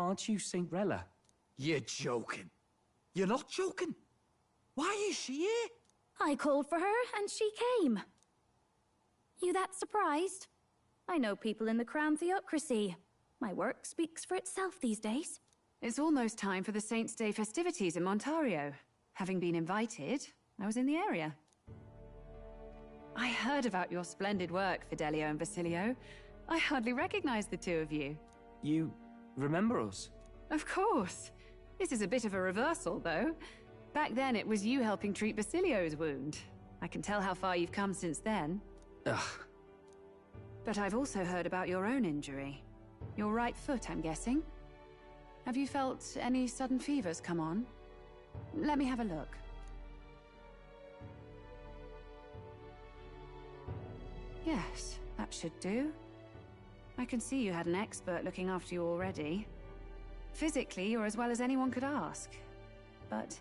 aren't you Cinderella? You're joking. You're not joking. Why is she here? I called for her and she came. You that surprised? I know people in the Crown Theocracy. My work speaks for itself these days. It's almost time for the Saints' Day festivities in Montario. Having been invited, I was in the area. I heard about your splendid work, Fidelio and Basilio. I hardly recognized the two of you. You remember us? Of course. This is a bit of a reversal, though. Back then, it was you helping treat Basilio's wound. I can tell how far you've come since then. Ugh. But I've also heard about your own injury. Your right foot, I'm guessing. Have you felt any sudden fevers come on? Let me have a look. Yes, that should do. I can see you had an expert looking after you already. Physically, you're as well as anyone could ask. But...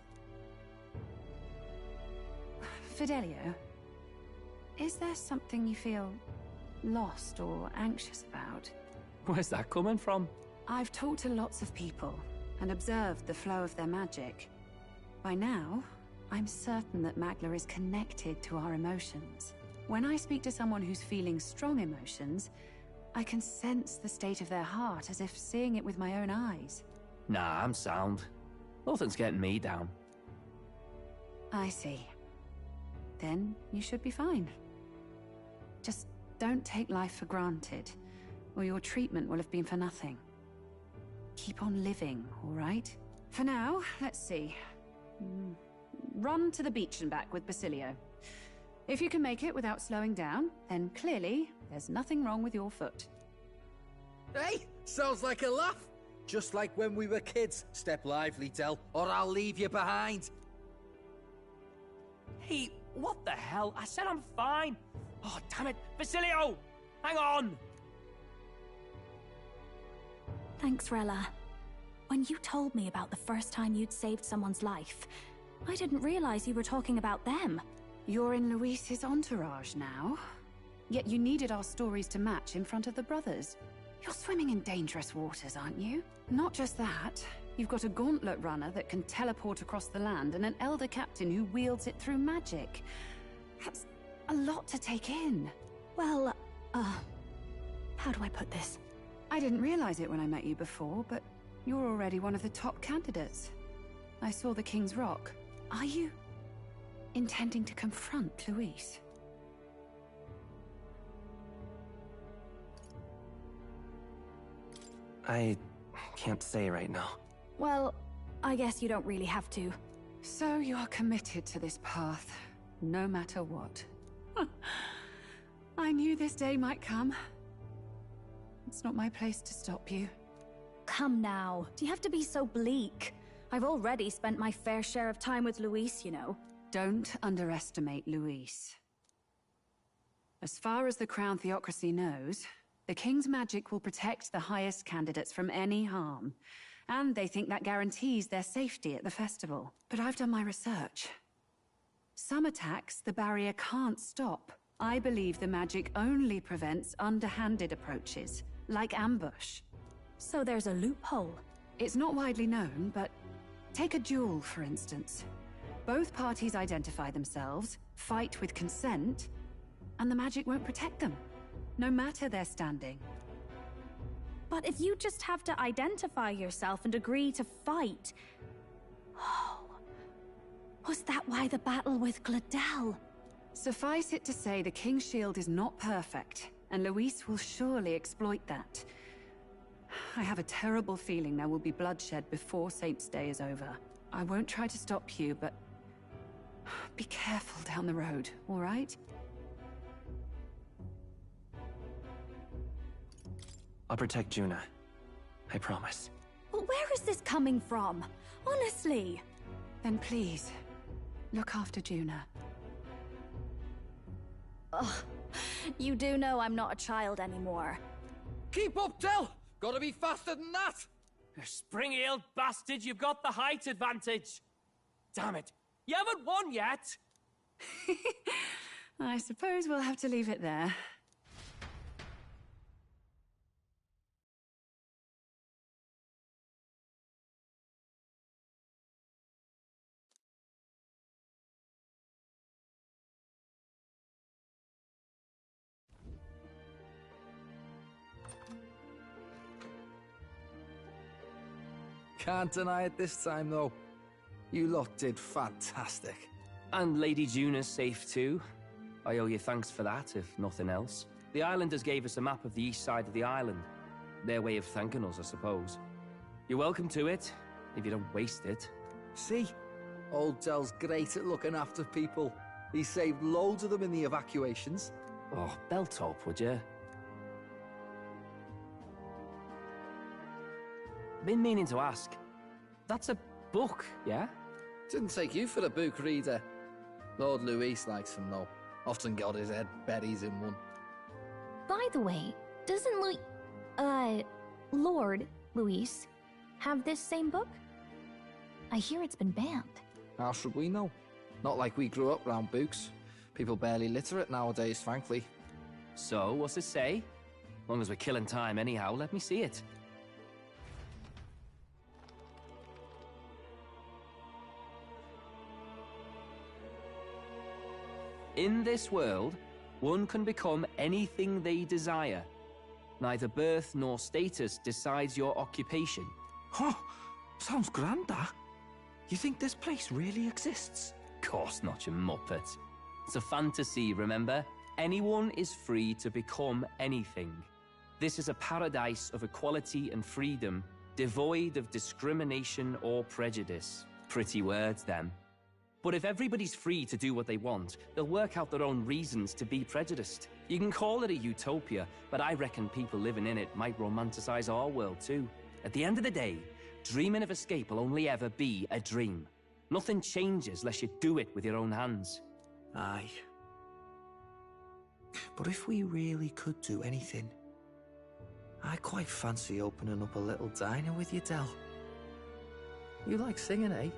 Fidelio, is there something you feel lost or anxious about? Where's that coming from? I've talked to lots of people and observed the flow of their magic. By now, I'm certain that Magla is connected to our emotions. When I speak to someone who's feeling strong emotions, I can sense the state of their heart as if seeing it with my own eyes. Nah, I'm sound. Nothing's getting me down. I see. Then you should be fine. Just don't take life for granted, or your treatment will have been for nothing. Keep on living, all right? For now, let's see. Run to the beach and back with Basilio. If you can make it without slowing down, then clearly there's nothing wrong with your foot. Hey, sounds like a laugh. Just like when we were kids. Step lively, Del, or I'll leave you behind. Hey, what the hell? I said I'm fine. Oh, damn it. Basilio! Hang on! Thanks, Rella. When you told me about the first time you'd saved someone's life, I didn't realize you were talking about them. You're in Luis's entourage now. Yet you needed our stories to match in front of the brothers. You're swimming in dangerous waters, aren't you? Not just that. You've got a gauntlet runner that can teleport across the land and an elder captain who wields it through magic. That's a lot to take in. Well, how do I put this? I didn't realize it when I met you before, but you're already one of the top candidates. I saw the King's Rock. Are you intending to confront Luis? I can't say right now. Well, I guess you don't really have to. So you are committed to this path, no matter what. I knew this day might come. It's not my place to stop you. Come now, do you have to be so bleak? I've already spent my fair share of time with Luis, you know. Don't underestimate Luis. As far as the Crown Theocracy knows, the King's magic will protect the highest candidates from any harm. And they think that guarantees their safety at the festival. But I've done my research. Some attacks the barrier can't stop. I believe the magic only prevents underhanded approaches, like ambush. So there's a loophole. It's not widely known, but take a duel, for instance. Both parties identify themselves, fight with consent, and the magic won't protect them, no matter their standing. But if you just have to identify yourself and agree to fight... Oh, was that why the battle with Gladel? Suffice it to say the King's Shield is not perfect, and Luis will surely exploit that. I have a terrible feeling there will be bloodshed before Saints' Day is over. I won't try to stop you, but be careful down the road, all right? I'll protect Juna. I promise. But where is this coming from? Honestly. Then please, look after Juna. Ugh. You do know I'm not a child anymore. Keep up, Del! Gotta be faster than that! You spring-heeled bastard, you've got the height advantage! Damn it, you haven't won yet! I suppose we'll have to leave it there. Can't deny it this time, though. You lot did fantastic. And Lady Juna's safe too. I owe you thanks for that, if nothing else. The islanders gave us a map of the east side of the island. Their way of thanking us, I suppose. You're welcome to it, if you don't waste it. See? Old Dell's great at looking after people. He saved loads of them in the evacuations. Oh, belt up, would you? Been meaning to ask. That's a book, yeah? Didn't take you for a book reader. Lord Luis likes them, though. Often got his head buried in one. By the way, doesn't Lord Luis have this same book? I hear it's been banned. How should we know? Not like we grew up round books. People barely literate nowadays, frankly. So, what's it say? Long as we're killing time anyhow, let me see it. In this world, one can become anything they desire. Neither birth nor status decides your occupation. Huh, sounds grand, that. You think this place really exists? Course not, you muppet. It's a fantasy, remember? Anyone is free to become anything. This is a paradise of equality and freedom, devoid of discrimination or prejudice. Pretty words, them. But if everybody's free to do what they want, they'll work out their own reasons to be prejudiced. You can call it a utopia, but I reckon people living in it might romanticize our world too. At the end of the day, dreaming of escape will only ever be a dream. Nothing changes unless you do it with your own hands. Aye. But if we really could do anything, I quite fancy opening up a little diner with you, Del. You like singing, eh?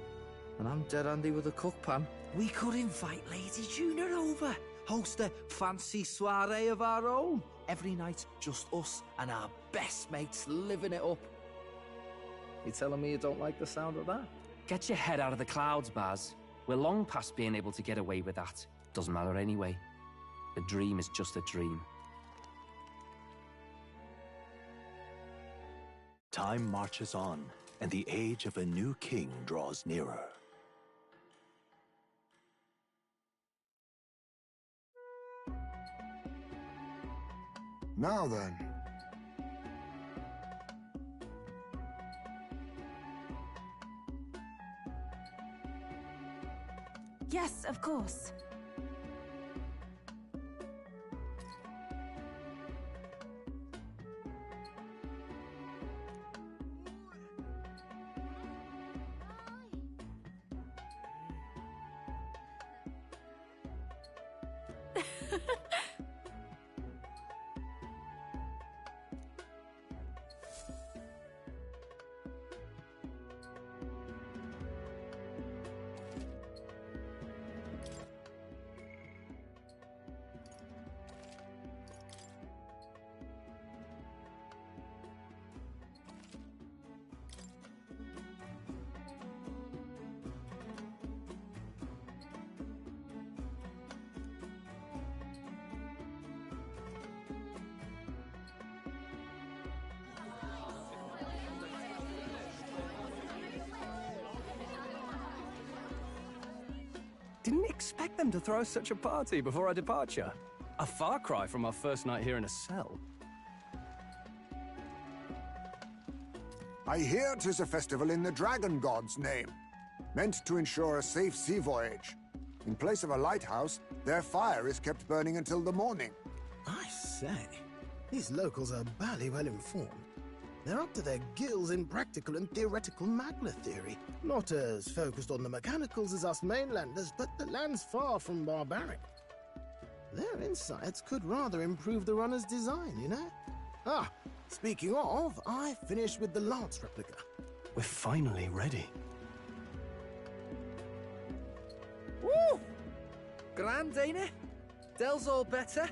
And I'm dead handy with a cook pan. We could invite Lady Juna over, host a fancy soiree of our own. Every night, just us and our best mates living it up. You telling me you don't like the sound of that? Get your head out of the clouds, Baz. We're long past being able to get away with that. Doesn't matter anyway. A dream is just a dream. Time marches on, and the age of a new king draws nearer. Now then. Yes, of course. Didn't expect them to throw such a party before our departure. A far cry from our first night here in a cell. I hear 'tis a festival in the Dragon God's name, meant to ensure a safe sea voyage. In place of a lighthouse, their fire is kept burning until the morning. I say, these locals are bally well informed. They're up to their gills in practical and theoretical magna theory. Not as focused on the mechanicals as us mainlanders, but the land's far from barbaric. Their insights could rather improve the runner's design, you know? Ah, speaking of, I finished with the Lance replica. We're finally ready. Woo! Grand, ain't it? Del's all better,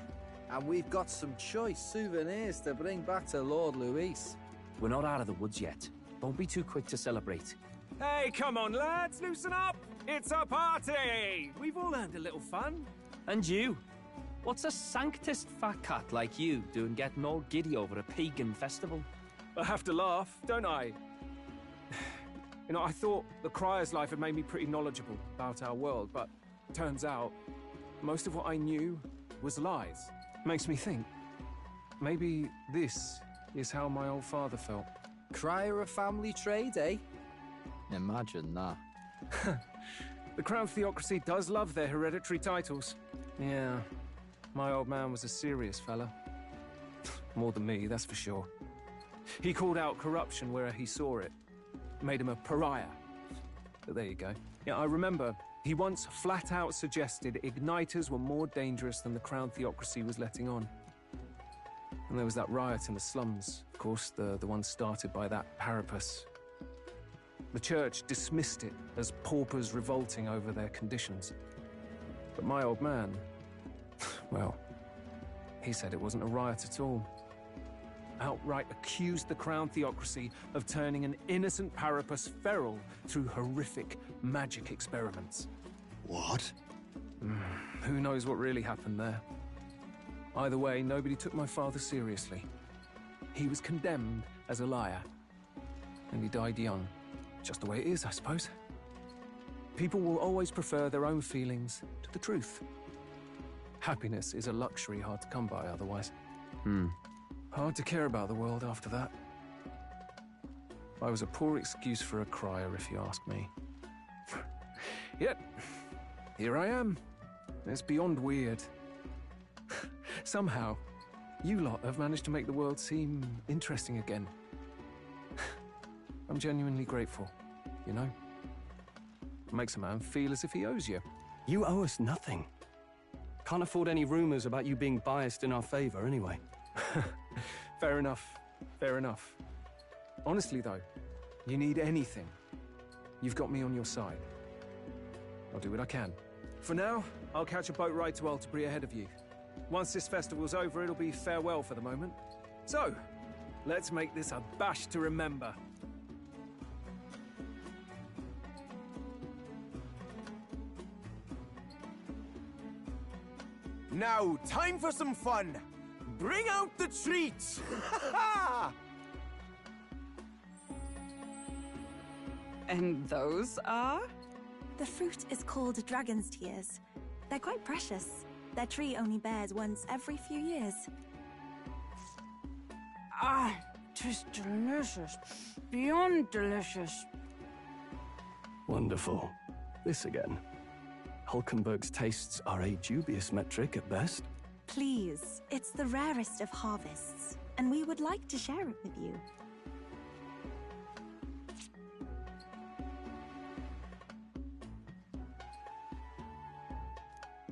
and we've got some choice souvenirs to bring back to Lord Luis. We're not out of the woods yet. Don't be too quick to celebrate. Hey, come on, lads, loosen up! It's a party! We've all earned a little fun. And you? What's a sanctist fat cat like you doing getting all giddy over a pagan festival? I have to laugh, don't I? You know, I thought the Crier's life had made me pretty knowledgeable about our world, but turns out most of what I knew was lies. Makes me think, maybe this is how my old father felt. Crier a family trade, eh? Imagine that. The Crown Theocracy does love their hereditary titles. Yeah, my old man was a serious fella. More than me, that's for sure. He called out corruption where he saw it. Made him a pariah. But there you go. Yeah, I remember he once flat out suggested igniters were more dangerous than the Crown Theocracy was letting on. And there was that riot in the slums, of course, the one started by that Parapus. The church dismissed it as paupers revolting over their conditions. But my old man, well, he said it wasn't a riot at all. Outright accused the Crown Theocracy of turning an innocent Parapus feral through horrific magic experiments. What? Who knows what really happened there? Either way, nobody took my father seriously. He was condemned as a liar. And he died young. Just the way it is, I suppose. People will always prefer their own feelings to the truth. Happiness is a luxury hard to come by otherwise. Hard to care about the world after that. I was a poor excuse for a crier, if you ask me. Yet, here I am. It's beyond weird. Somehow, you lot have managed to make the world seem interesting again. I'm genuinely grateful, you know? It makes a man feel as if he owes you. You owe us nothing. Can't afford any rumors about you being biased in our favor anyway. Fair enough. Fair enough. Honestly, though, you need anything, you've got me on your side. I'll do what I can. For now, I'll catch a boat ride to Altabury ahead of you. Once this festival's over, it'll be farewell for the moment. So, let's make this a bash to remember. Now, time for some fun! Bring out the treats! And those are? The fruit is called dragon's tears. They're quite precious. Their tree only bears once every few years. Ah, 'tis delicious. Beyond delicious. Wonderful. This again. Hulkenberg's tastes are a dubious metric at best. Please, it's the rarest of harvests, and we would like to share it with you.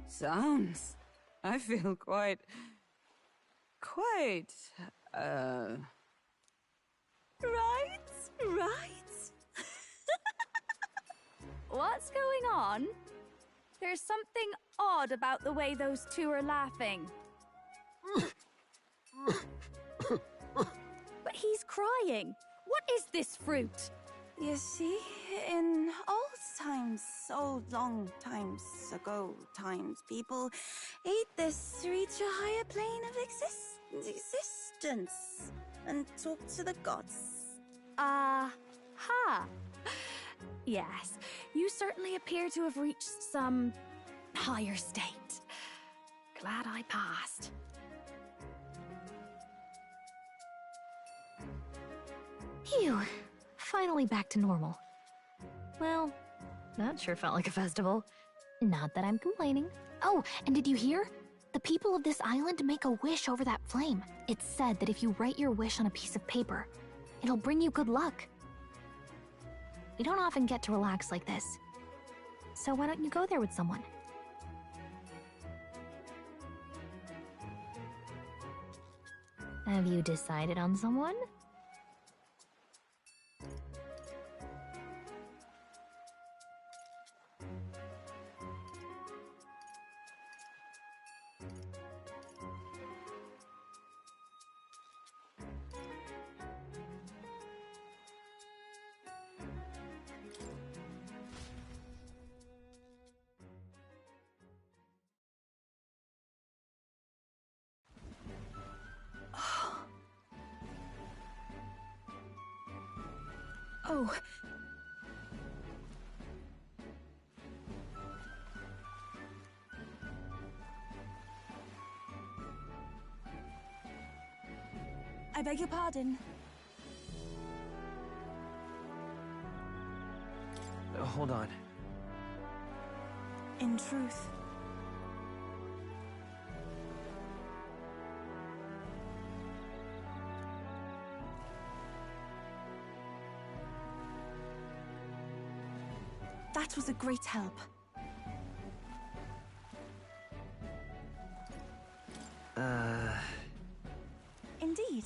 Sounds. I feel quite... Right? What's going on? There's something odd about the way those two are laughing. But he's crying. What is this fruit? You see, in old long times ago, people ate this to reach a higher plane of existence and talk to the gods. Ha! Yes, you certainly appear to have reached some higher state. Glad I passed. Phew. Finally back to normal. Well, that sure felt like a festival. Not that I'm complaining. Oh, and did you hear? The people of this island make a wish over that flame. It's said that if you write your wish on a piece of paper, it'll bring you good luck. We don't often get to relax like this. So why don't you go there with someone? Have you decided on someone? Oh, I beg your pardon. Hold on. In truth, that was a great help. Indeed.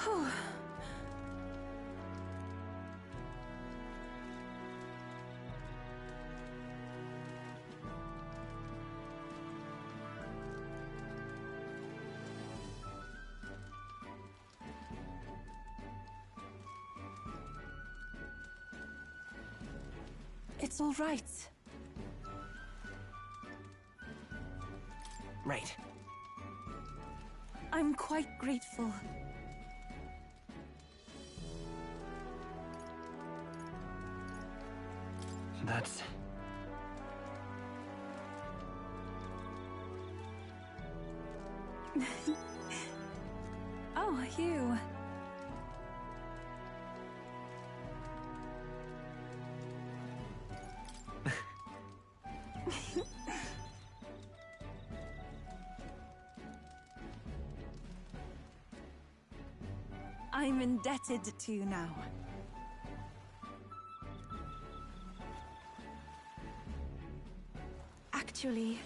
Whew. It's all right. Right. I'm quite grateful. That's... Oh, you. I'm indebted to you now. Actually...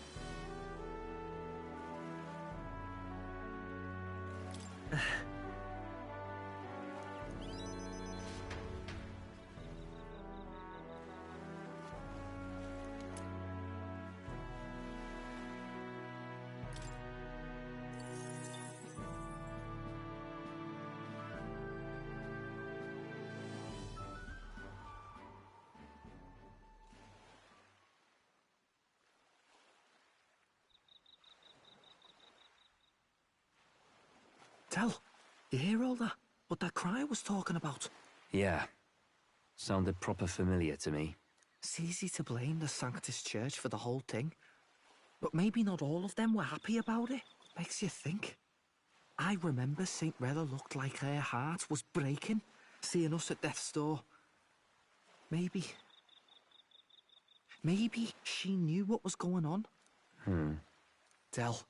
Tell, you hear all that? What that cry was talking about? Yeah. Sounded proper familiar to me. It's easy to blame the Sanctus Church for the whole thing. But maybe not all of them were happy about it. Makes you think. I remember St. Rella looked like her heart was breaking, seeing us at death's door. Maybe she knew what was going on. Del.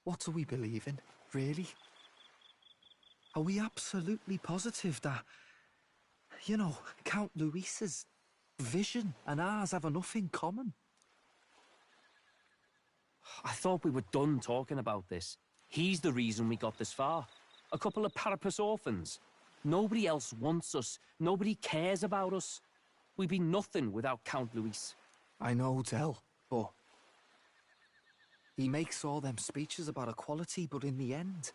What are we believing, really? Are we absolutely positive that, you know, Count Luis's vision and ours have enough in common? I thought we were done talking about this. He's the reason we got this far. A couple of Parapus orphans. Nobody else wants us. Nobody cares about us. We'd be nothing without Count Luis. I know, Del, but... he makes all them speeches about equality, but in the end...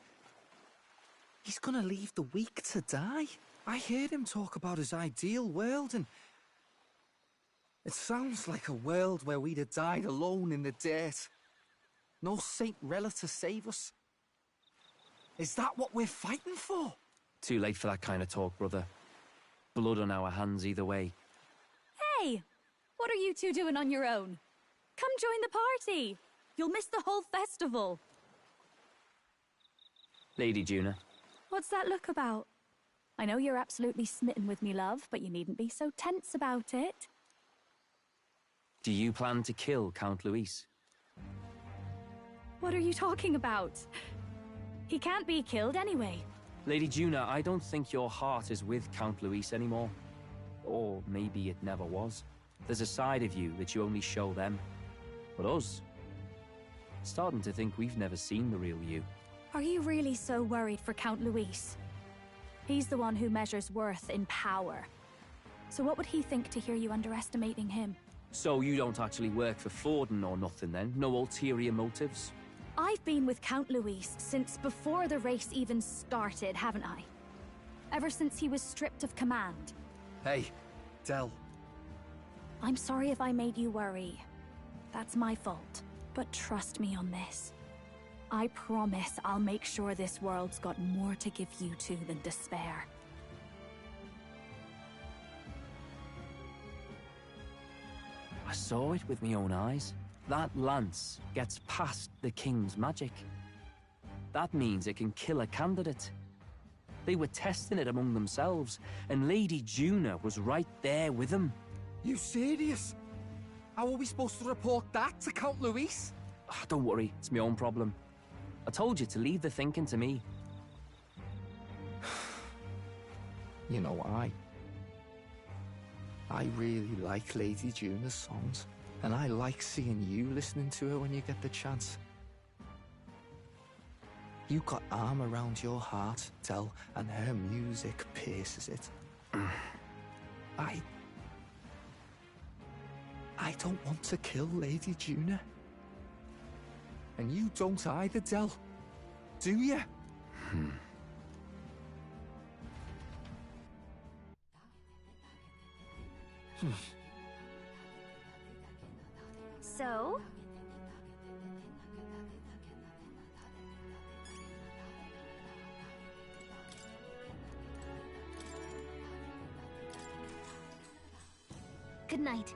he's gonna leave the weak to die. I heard him talk about his ideal world, and... it sounds like a world where we'd have died alone in the dirt. No Saint Rella to save us. Is that what we're fighting for? Too late for that kind of talk, brother. Blood on our hands either way. Hey! What are you two doing on your own? Come join the party! You'll miss the whole festival. Lady Juna. What's that look about? I know you're absolutely smitten with me, love, but you needn't be so tense about it. Do you plan to kill Count Luis? What are you talking about? He can't be killed anyway. Lady Juna, I don't think your heart is with Count Luis anymore. Or maybe it never was. There's a side of you that you only show them. But us? Starting to think we've never seen the real you. Are you really so worried for Count Luis? He's the one who measures worth in power. So what would he think to hear you underestimating him? So you don't actually work for Forden or nothing then? No ulterior motives? I've been with Count Luis since before the race even started, haven't I? Ever since he was stripped of command. Hey, Del. I'm sorry if I made you worry. That's my fault. But trust me on this. I promise I'll make sure this world's got more to give you two than despair. I saw it with my own eyes. That lance gets past the king's magic. That means it can kill a candidate. They were testing it among themselves, and Lady Juna was right there with them. You serious? How are we supposed to report that to Count Luis? Don't worry, it's my own problem. I told you to leave the thinking to me. You know, I really like Lady Juna's songs, and I like seeing you listening to her when you get the chance. You got arm around your heart, Del, and her music pierces it. I don't want to kill Lady Juna. And you don't either, Del. Do you? So? Good night.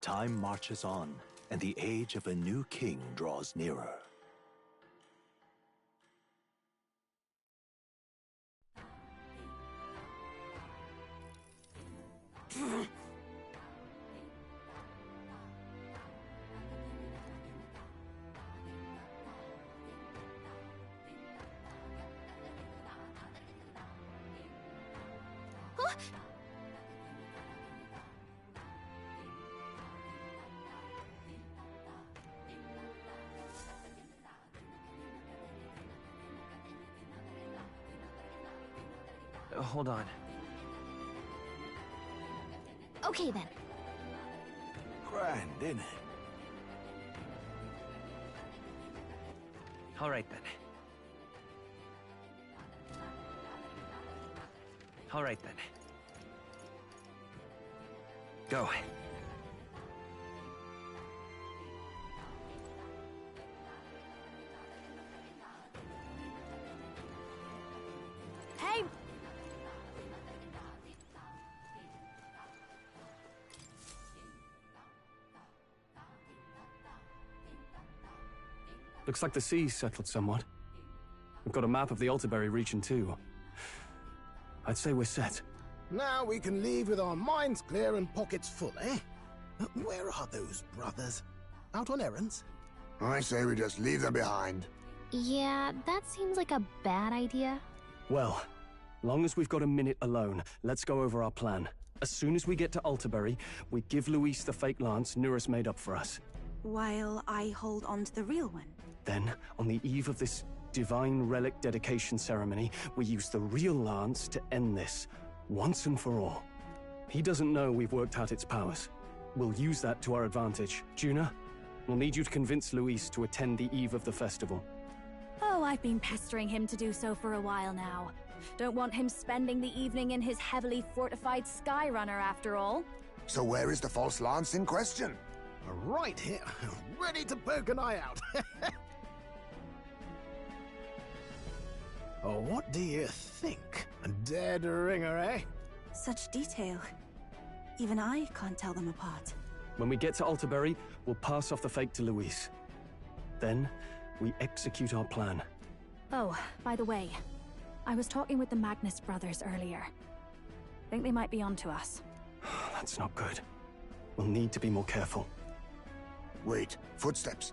Time marches on, and the age of a new king draws nearer. Hold on. Okay then. Grand, innit? All right then. All right then. Go. Hey! Looks like the sea's settled somewhat. We've got a map of the Altaberry region too. I'd say we're set. Now we can leave with our minds clear and pockets full, eh? Where are those brothers? Out on errands? I say we just leave them behind. Yeah, that seems like a bad idea. Well, long as we've got a minute alone, let's go over our plan. As soon as we get to Altaberry, we give Luis the fake lance Nurus made up for us. While I hold on to the real one. Then, on the eve of this divine relic dedication ceremony, we use the real lance to end this, once and for all. He doesn't know we've worked out its powers. We'll use that to our advantage. Juna, we'll need you to convince Luis to attend the eve of the festival. Oh, I've been pestering him to do so for a while now. Don't want him spending the evening in his heavily fortified Skyrunner after all. So where is the false lance in question? Right here, ready to poke an eye out. Oh, what do you think? A dead ringer, eh? Such detail. Even I can't tell them apart. When we get to Altaberry, we'll pass off the fake to Luis. Then, we execute our plan. Oh, by the way, I was talking with the Magnus brothers earlier. Think they might be onto us. That's not good. We'll need to be more careful. Wait, footsteps.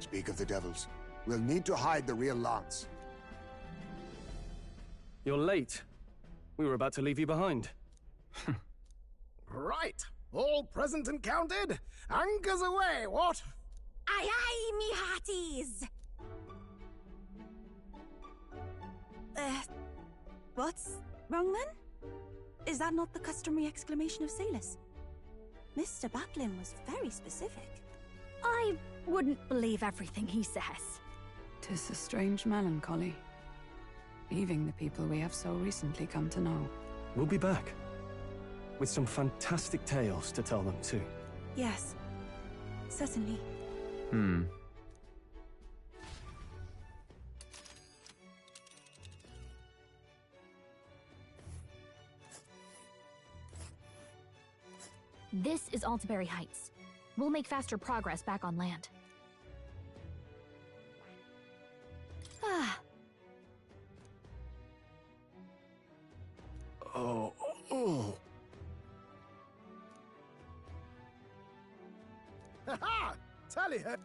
Speak of the devils. We'll need to hide the real lance. You're late. We were about to leave you behind. Right. All present and counted? Anchors away, what? Aye aye, me hearties! What's wrong then? Is that not the customary exclamation of sailors? Mr. Batlin was very specific. I wouldn't believe everything he says. 'Tis a strange melancholy. Leaving the people we have so recently come to know. We'll be back. With some fantastic tales to tell them, too. Yes, certainly. This is Altaberry Heights. We'll make faster progress back on land. Ah. Oh. Ha-ha! Tally her!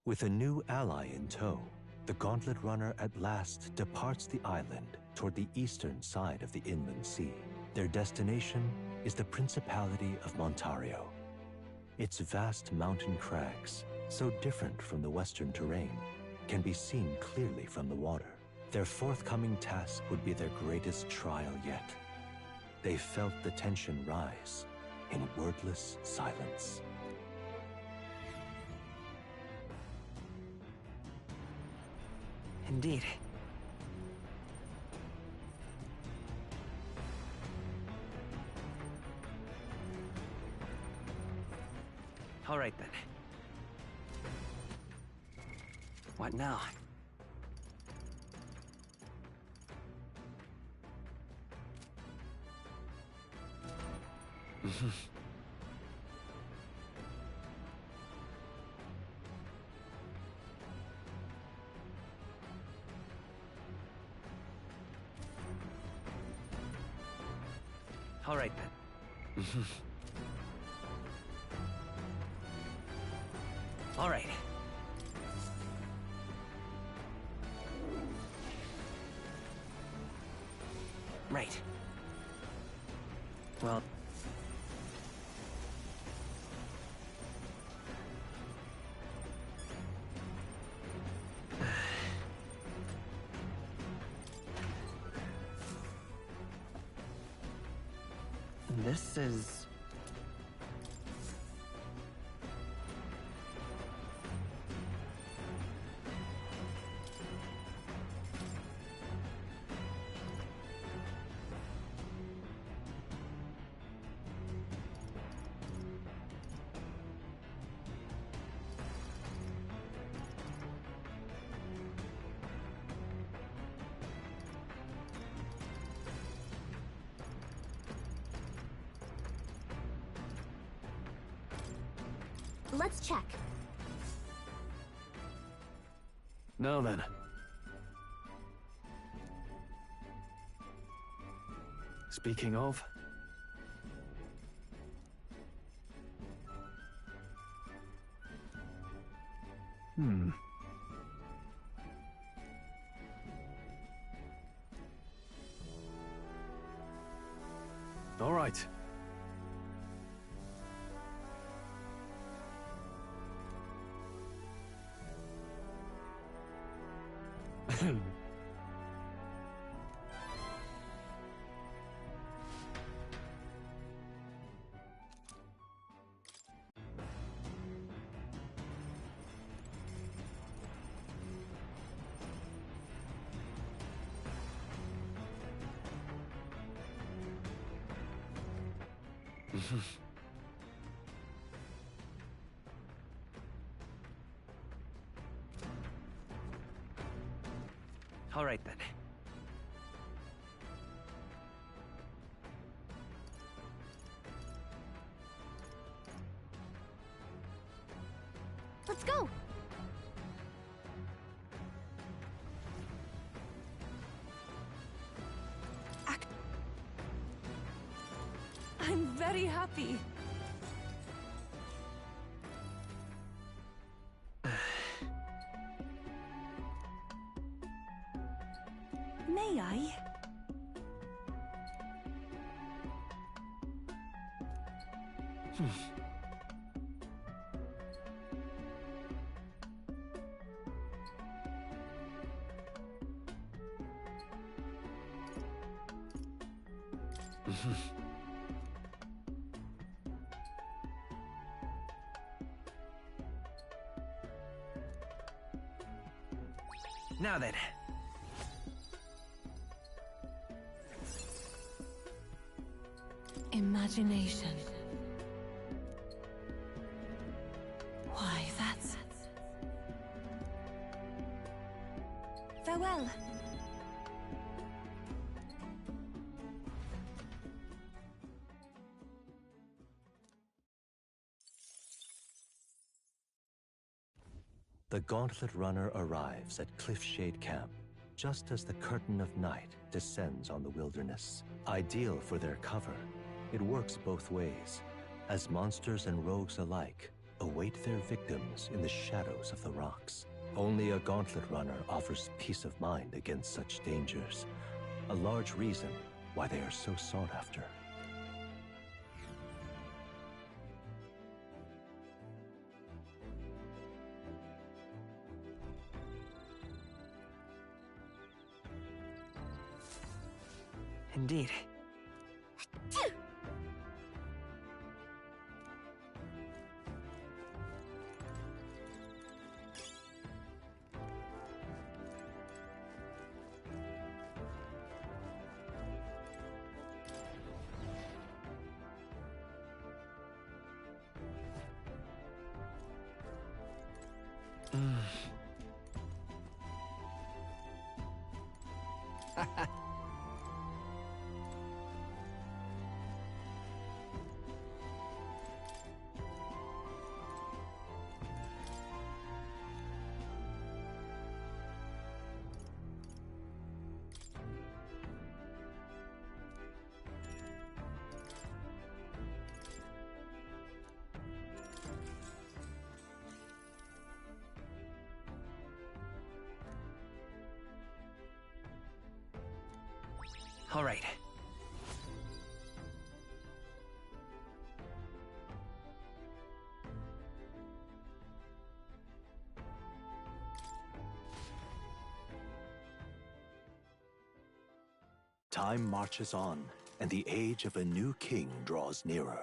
With a new ally in tow, the Gauntlet Runner at last departs the island toward the eastern side of the inland sea. Their destination is the Principality of Montario. Its vast mountain crags, so different from the western terrain, can be seen clearly from the water. Their forthcoming task would be their greatest trial yet. They felt the tension rise in wordless silence. Indeed. All right, then. What now? All right, then. All right. Right. Well... This is... Let's check. Now then. Speaking of... All right. All right, then. Let's go! I'm very happy. May I? Now then. Imagination. Why, that's... Farewell. The Gauntlet Runner arrives at Cliffshade Camp just as the curtain of night descends on the wilderness. Ideal for their cover, it works both ways, as monsters and rogues alike await their victims in the shadows of the rocks. Only a Gauntlet Runner offers peace of mind against such dangers, a large reason why they are so sought after. Indeed. All right. Time marches on, and the age of a new king draws nearer.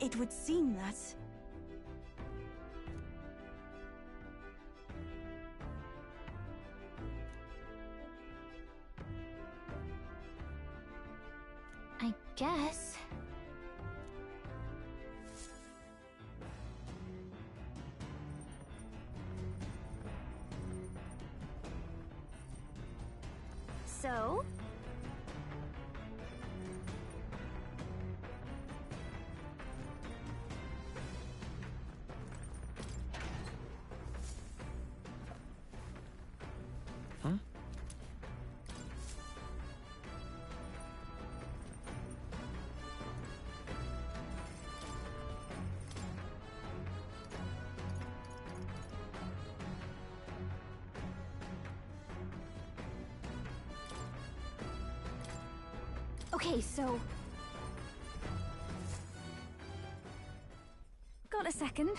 It would seem that... I guess. So? Okay, so... Got a second?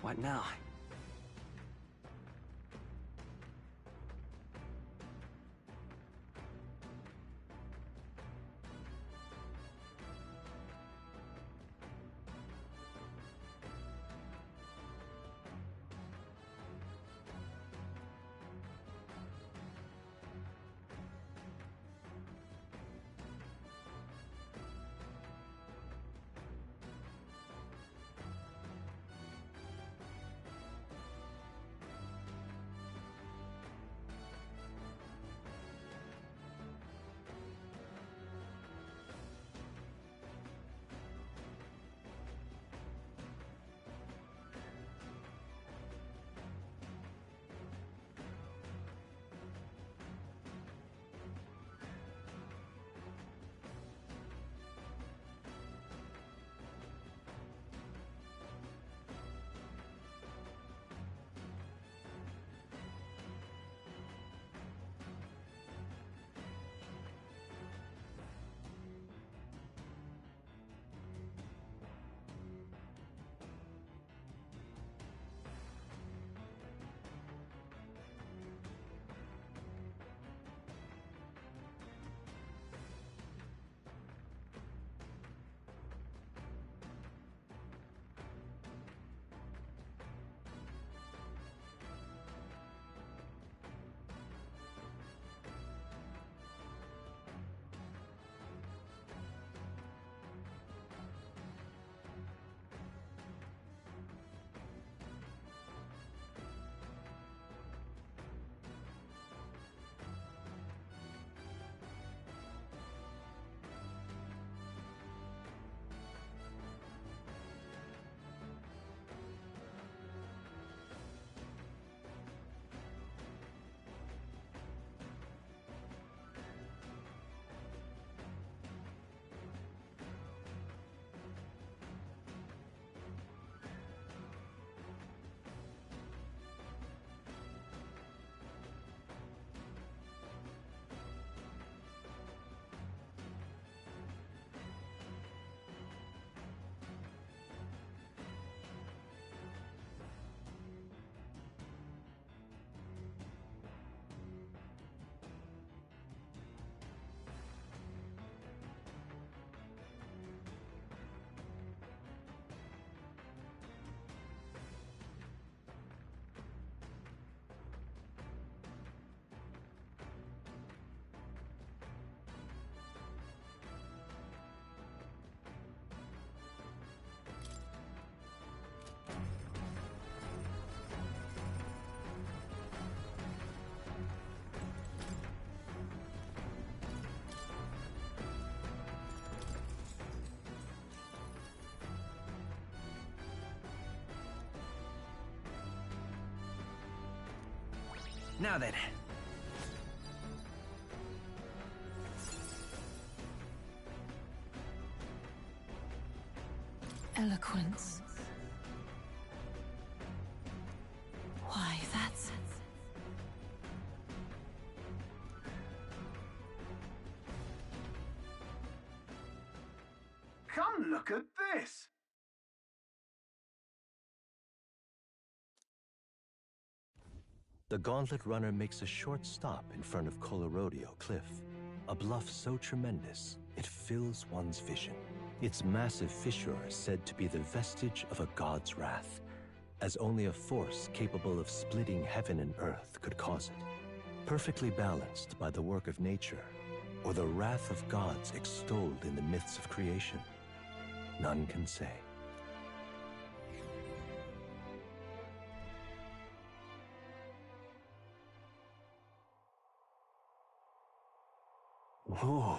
What now? Now then. Eloquence. Why, that's... Come look at this! The Gauntlet Runner makes a short stop in front of Colorodeo Cliff, a bluff so tremendous it fills one's vision. Its massive fissure is said to be the vestige of a god's wrath, as only a force capable of splitting heaven and earth could cause it. Perfectly balanced by the work of nature, or the wrath of gods extolled in the myths of creation, none can say. Whoa.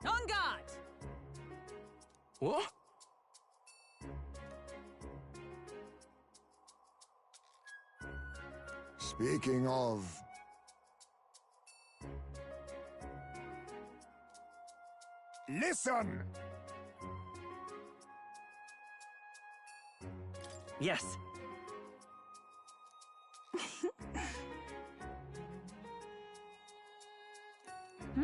On guard! What? Speaking of... Listen! Yes. Hmm?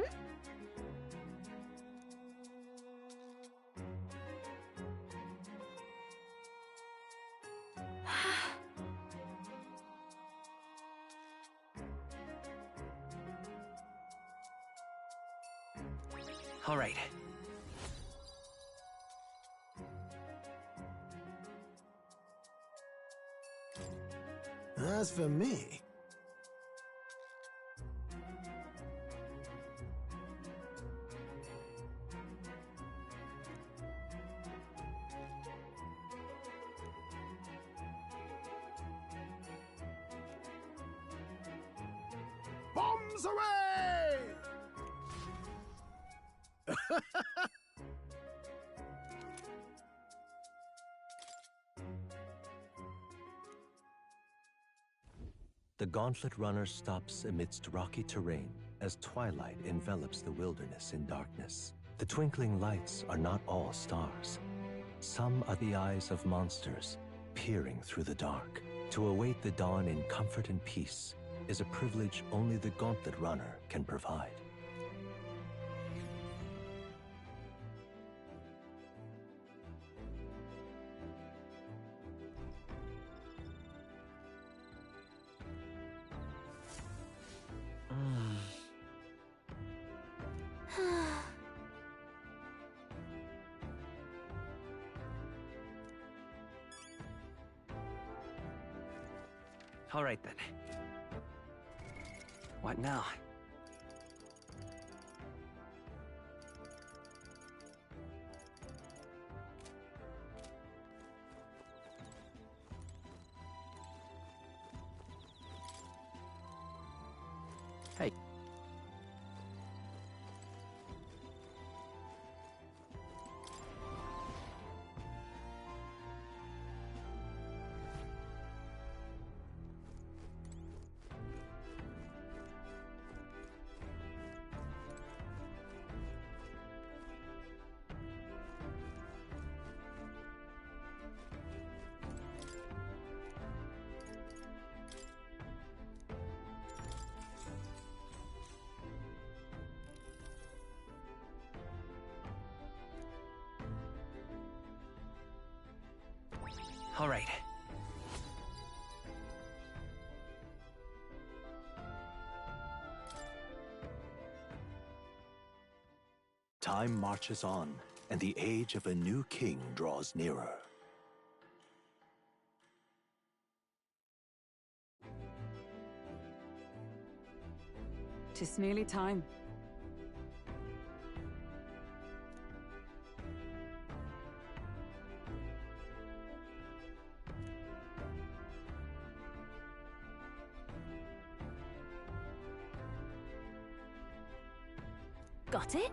All right. As for me... Bombs away! The Gauntlet Runner stops amidst rocky terrain as twilight envelops the wilderness in darkness. The twinkling lights are not all stars. Some are the eyes of monsters, peering through the dark. To await the dawn in comfort and peace is a privilege only the Gauntlet Runner can provide. All right, then. What now? Hey. All right. Time marches on, and the age of a new king draws nearer. "'Tis merely time. Got it?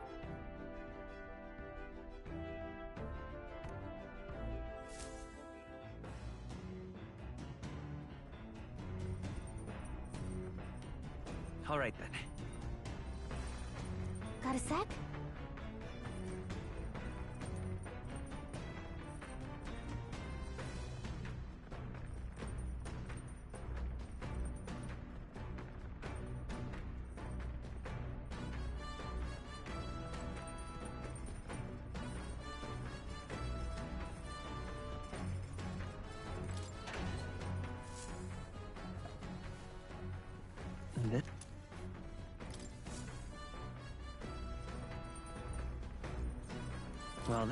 All right then. Got a sec? And it? Well,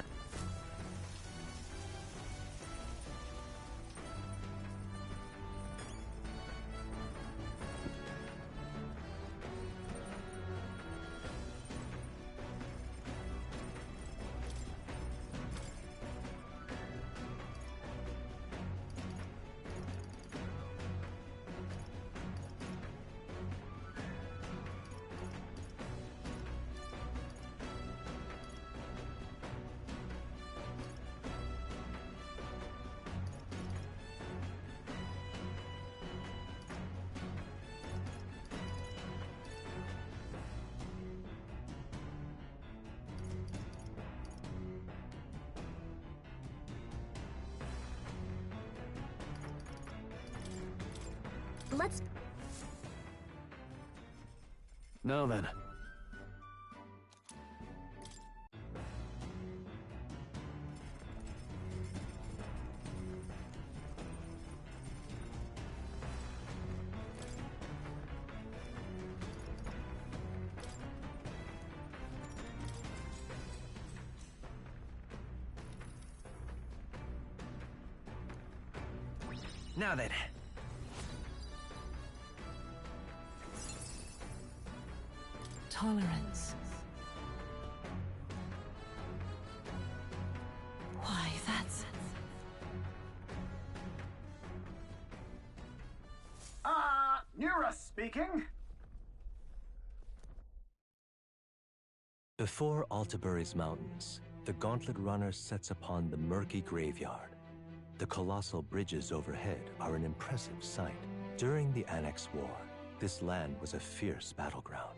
Let's... Now then. now then. Tolerance. Why, that's... Nura speaking. Before Altabury's mountains, the Gauntlet Runner sets upon the murky graveyard. The colossal bridges overhead are an impressive sight. During the Annex War, this land was a fierce battleground.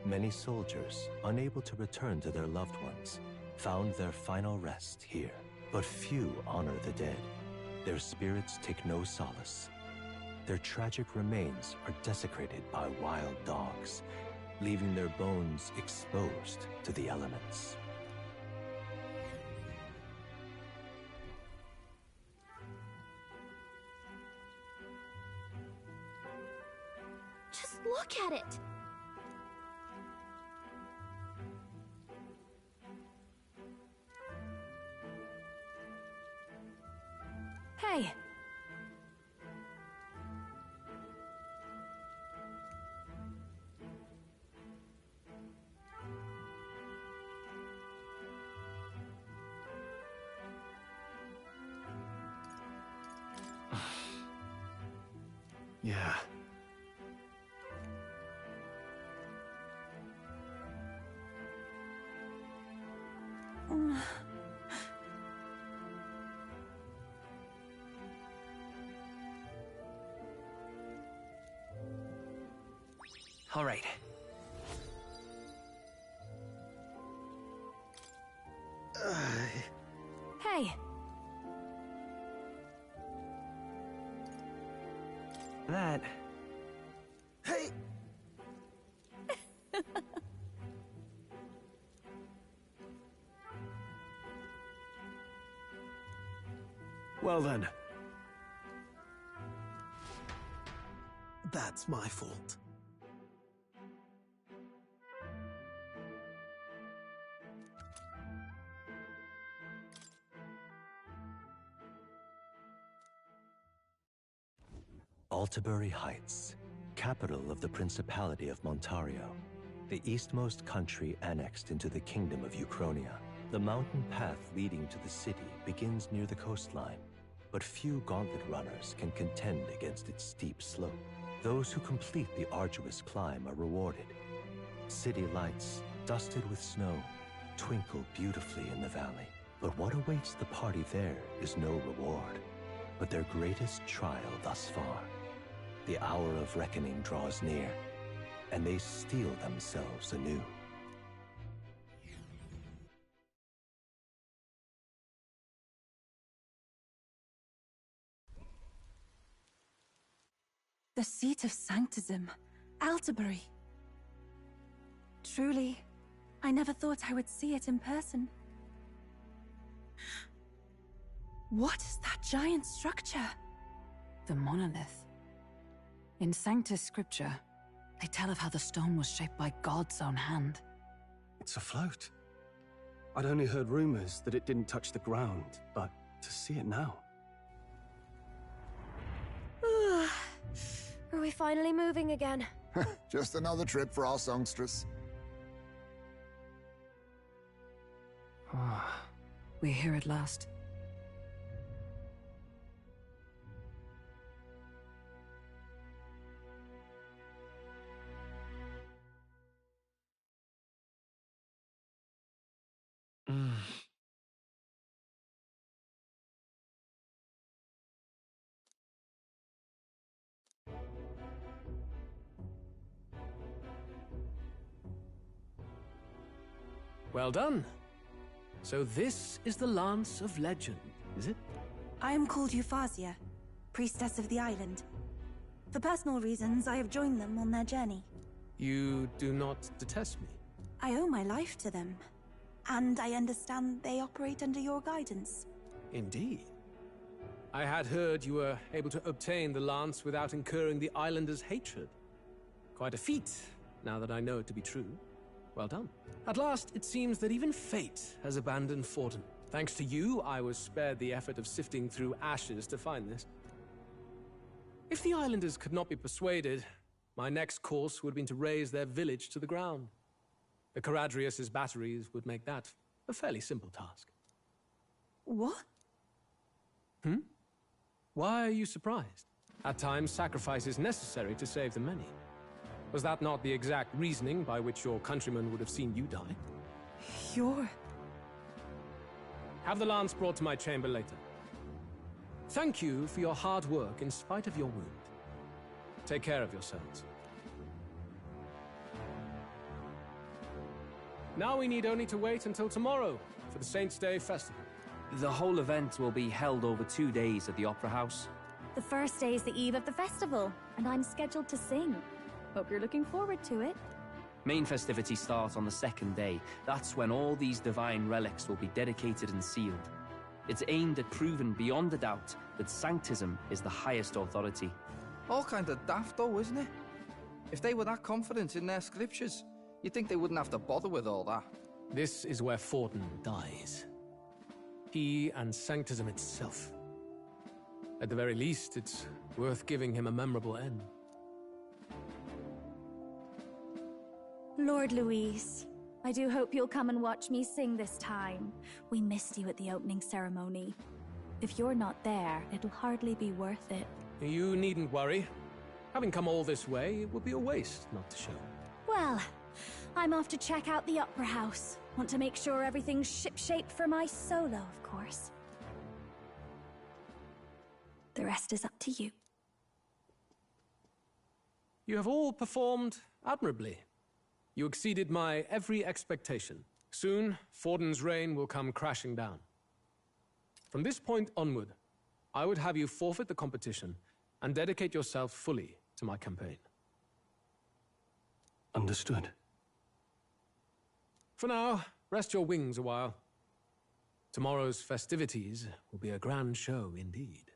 Many soldiers, unable to return to their loved ones, found their final rest here. But few honor the dead. Their spirits take no solace. Their tragic remains are desecrated by wild dogs, leaving their bones exposed to the elements. Just look at it! Hey! Yeah. All right. Hey! That... Hey! Well then. That's my fault. Altabury Heights, capital of the Principality of Montario, the eastmost country annexed into the Kingdom of Uchronia. The mountain path leading to the city begins near the coastline, but few Gauntlet runners can contend against its steep slope. Those who complete the arduous climb are rewarded. City lights, dusted with snow, twinkle beautifully in the valley. But what awaits the party there is no reward, but their greatest trial thus far. The hour of reckoning draws near, and they steel themselves anew. The seat of Sanctism, Altabury. Truly, I never thought I would see it in person. What is that giant structure? The monolith. In Sanctus scripture, they tell of how the stone was shaped by God's own hand. It's afloat. I'd only heard rumors that it didn't touch the ground, but to see it now. Are we finally moving again? Just another trip for our songstress. We're here at last. Well done. So this is the Lance of Legend, is it? I am called Euphrasia, priestess of the island. For personal reasons, I have joined them on their journey. You do not detest me? I owe my life to them, and I understand they operate under your guidance. Indeed. I had heard you were able to obtain the lance without incurring the islanders' hatred. Quite a feat, now that I know it to be true. Well done. At last, it seems that even fate has abandoned Forden. Thanks to you, I was spared the effort of sifting through ashes to find this. If the islanders could not be persuaded, my next course would have been to raze their village to the ground. The Caradrius' batteries would make that a fairly simple task. What? Why are you surprised? At times, sacrifice is necessary to save the many. Was that not the exact reasoning by which your countrymen would have seen you die? Have the lance brought to my chamber later. Thank you for your hard work in spite of your wound. Take care of yourselves. Now we need only to wait until tomorrow for the Saints' Day festival. The whole event will be held over 2 days at the Opera House. The first day is the eve of the festival, and I'm scheduled to sing. Hope you're looking forward to it. Main festivities start on the second day. That's when all these divine relics will be dedicated and sealed. It's aimed at proving beyond a doubt that Sanctism is the highest authority. All kind of daft though, isn't it? If they were that confident in their scriptures, you'd think they wouldn't have to bother with all that. This is where Forden dies. He and Sanctism itself. At the very least, it's worth giving him a memorable end. Lord Louis, I do hope you'll come and watch me sing this time. We missed you at the opening ceremony. If you're not there, it'll hardly be worth it. You needn't worry. Having come all this way, it would be a waste not to show. Well, I'm off to check out the Opera House. Want to make sure everything's ship-shape for my solo, of course. The rest is up to you. You have all performed admirably. You exceeded my every expectation. Soon, Forden's reign will come crashing down. From this point onward, I would have you forfeit the competition and dedicate yourself fully to my campaign. Understood. For now, rest your wings a while. Tomorrow's festivities will be a grand show indeed.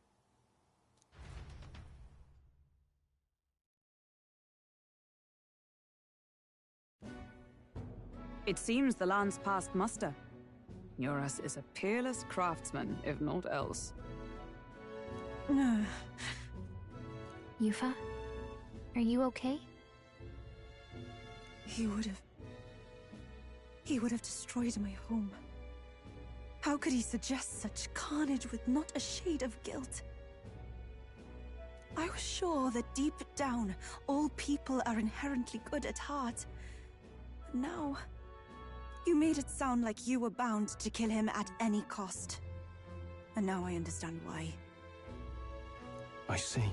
It seems the lance passed muster. Eurus is a peerless craftsman, if not else. Yufa? Are you okay? He would have destroyed my home. How could he suggest such carnage with not a shade of guilt? I was sure that deep down, all people are inherently good at heart. But now, You made it sound like you were bound to kill him at any cost. And now I understand why. I see.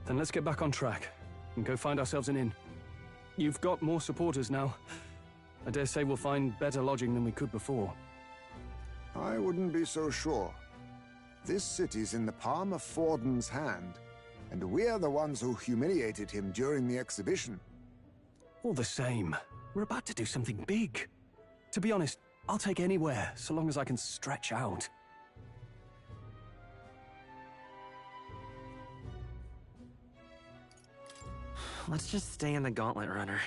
Then let's get back on track and go find ourselves an inn. You've got more supporters now. I dare say we'll find better lodging than we could before. I wouldn't be so sure. This city's in the palm of Forden's hand, and we're the ones who humiliated him during the exhibition. All the same, we're about to do something big. To be honest, I'll take anywhere, so long as I can stretch out. Let's just stay in the Gauntlet Runner.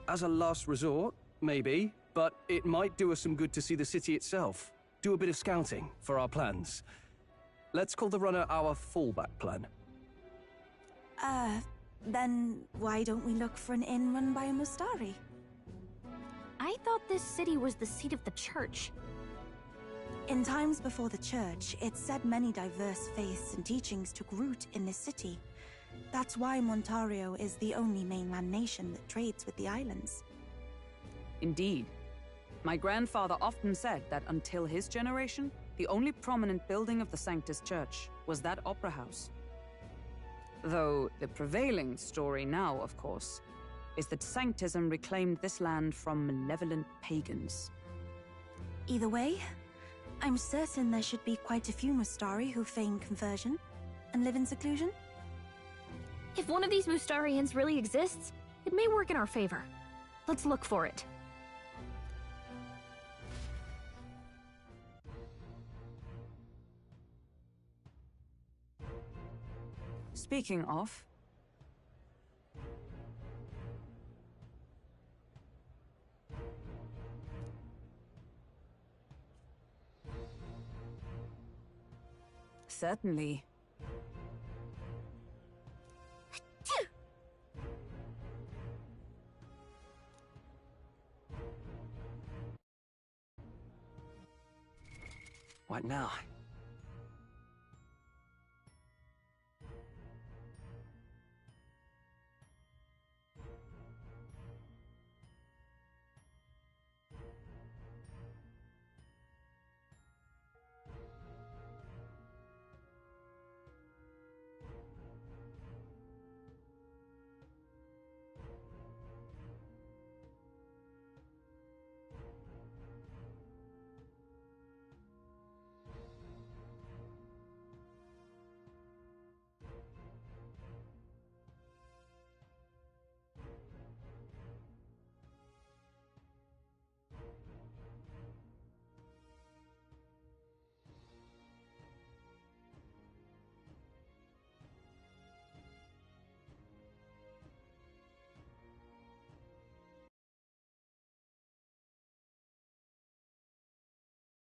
As a last resort, maybe, but it might do us some good to see the city itself. Do a bit of scouting for our plans. Let's call the runner our fallback plan. Then why don't we look for an inn run by a Mustari? I thought this city was the seat of the church. In times before the church, it said many diverse faiths and teachings took root in this city. That's why Montario is the only mainland nation that trades with the islands. Indeed. My grandfather often said that until his generation, the only prominent building of the Sanctus Church was that opera house. Though the prevailing story now, of course, is that Sanctism reclaimed this land from malevolent pagans. Either way, I'm certain there should be quite a few Mustari who feign conversion and live in seclusion. If one of these Mustarians really exists, it may work in our favor. Let's look for it. Speaking of... Certainly. What now?